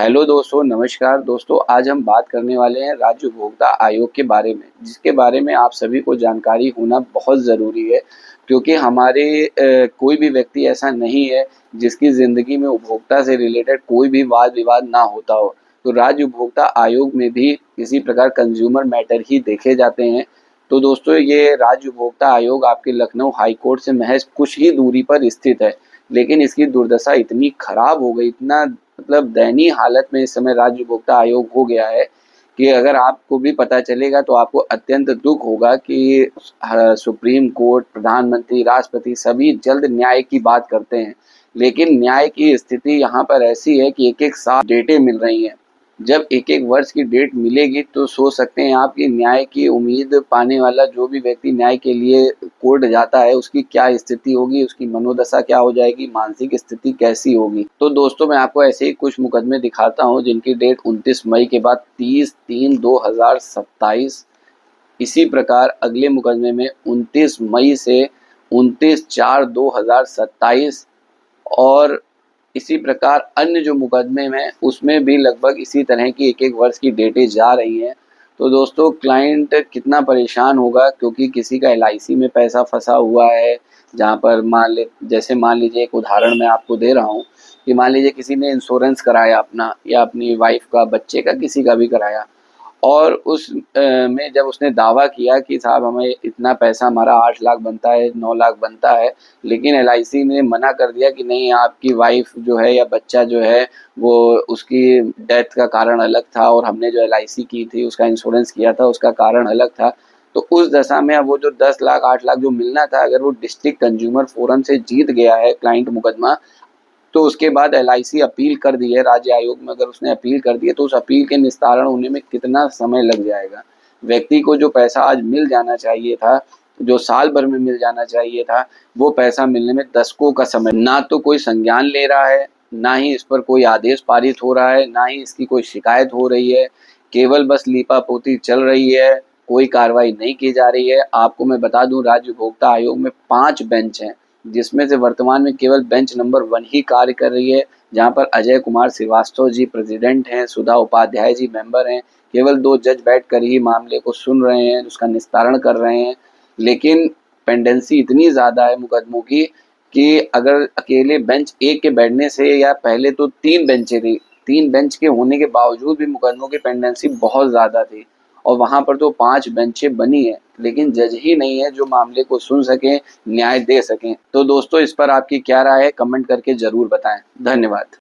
Hello दोस्तों, नमस्कार दोस्तों। आज हम बात करने वाले हैं राज्य उपभोक्ता आयोग के बारे में, जिसके बारे में आप सभी को जानकारी होना बहुत ज़रूरी है, क्योंकि हमारे कोई भी व्यक्ति ऐसा नहीं है जिसकी ज़िंदगी में उपभोक्ता से रिलेटेड कोई भी वाद विवाद ना होता हो। तो राज्य उपभोक्ता आयोग में भी किसी प्रकार कंज्यूमर मैटर ही देखे जाते हैं। तो दोस्तों, ये राज्य उपभोक्ता आयोग आपके लखनऊ हाई कोर्ट से महज कुछ ही दूरी पर स्थित है, लेकिन इसकी दुर्दशा इतनी खराब हो गई, इतना मतलब दयनीय हालत में इस समय राज्य उपभोक्ता आयोग हो गया है कि अगर आपको भी पता चलेगा तो आपको अत्यंत दुख होगा कि सुप्रीम कोर्ट, प्रधानमंत्री, राष्ट्रपति सभी जल्द न्याय की बात करते हैं, लेकिन न्याय की स्थिति यहाँ पर ऐसी है कि एक एक साल डेटें मिल रही हैं। जब एक एक वर्ष की डेट मिलेगी तो सोच सकते हैं आप कि न्याय की उम्मीद पाने वाला जो भी व्यक्ति न्याय के लिए कोर्ट जाता है उसकी क्या स्थिति होगी, उसकी मनोदशा क्या हो जाएगी, मानसिक स्थिति कैसी होगी। तो दोस्तों, मैं आपको ऐसे ही कुछ मुकदमे दिखाता हूं जिनकी डेट 29 मई के बाद 30/3/2027। इसी प्रकार अगले मुकदमे में 29 मई से 29/4/2027 और इसी प्रकार अन्य जो मुकदमे हैं उसमें भी लगभग इसी तरह की एक एक वर्ष की डेटें जा रही हैं। तो दोस्तों, क्लाइंट कितना परेशान होगा, क्योंकि किसी का एलआईसी में पैसा फंसा हुआ है, जहाँ पर मान लीजिए एक उदाहरण मैं आपको दे रहा हूँ कि मान लीजिए किसी ने इंश्योरेंस कराया अपना या अपनी वाइफ का, बच्चे का, किसी का भी कराया, और उस में जब उसने दावा किया कि साहब हमें इतना पैसा, हमारा 8 लाख बनता है, 9 लाख बनता है, लेकिन एलआईसी ने मना कर दिया कि नहीं, आपकी वाइफ जो है या बच्चा जो है वो उसकी डेथ का कारण अलग था और हमने जो एलआईसी की थी, उसका इंश्योरेंस किया था, उसका कारण अलग था। तो उस दशा में अब वो जो 10 लाख 8 लाख जो मिलना था, अगर वो डिस्ट्रिक्ट कंज्यूमर फोरम से जीत गया है क्लाइंट मुकदमा, तो उसके बाद एलआईसी अपील कर दी है राज्य आयोग में, अगर उसने अपील कर दी है तो उस अपील के निस्तारण होने में कितना समय लग जाएगा। व्यक्ति को जो पैसा आज मिल जाना चाहिए था, जो साल भर में मिल जाना चाहिए था, वो पैसा मिलने में दशकों का समय, ना तो कोई संज्ञान ले रहा है, ना ही इस पर कोई आदेश पारित हो रहा है, ना ही इसकी कोई शिकायत हो रही है। केवल बस लीपापोती चल रही है, कोई कार्रवाई नहीं की जा रही है। आपको मैं बता दूं, राज्य उपभोक्ता आयोग में 5 बेंच हैं, जिसमें से वर्तमान में केवल बेंच नंबर 1 ही कार्य कर रही है, जहां पर अजय कुमार श्रीवास्तव जी प्रेसिडेंट हैं, सुधा उपाध्याय जी मेंबर हैं। केवल 2 जज बैठकर ही मामले को सुन रहे हैं, उसका निस्तारण कर रहे हैं। लेकिन पेंडेंसी इतनी ज़्यादा है मुकदमों की कि अगर अकेले बेंच 1 के बैठने से, या पहले तो 3 बेंचें थी, 3 बेंच के होने के बावजूद भी मुकदमों की पेंडेंसी बहुत ज़्यादा थी, और वहाँ पर तो 5 बेंचें बनी है, लेकिन जज ही नहीं है जो मामले को सुन सकें, न्याय दे सकें। तो दोस्तों, इस पर आपकी क्या राय है, कमेंट करके ज़रूर बताएं। धन्यवाद।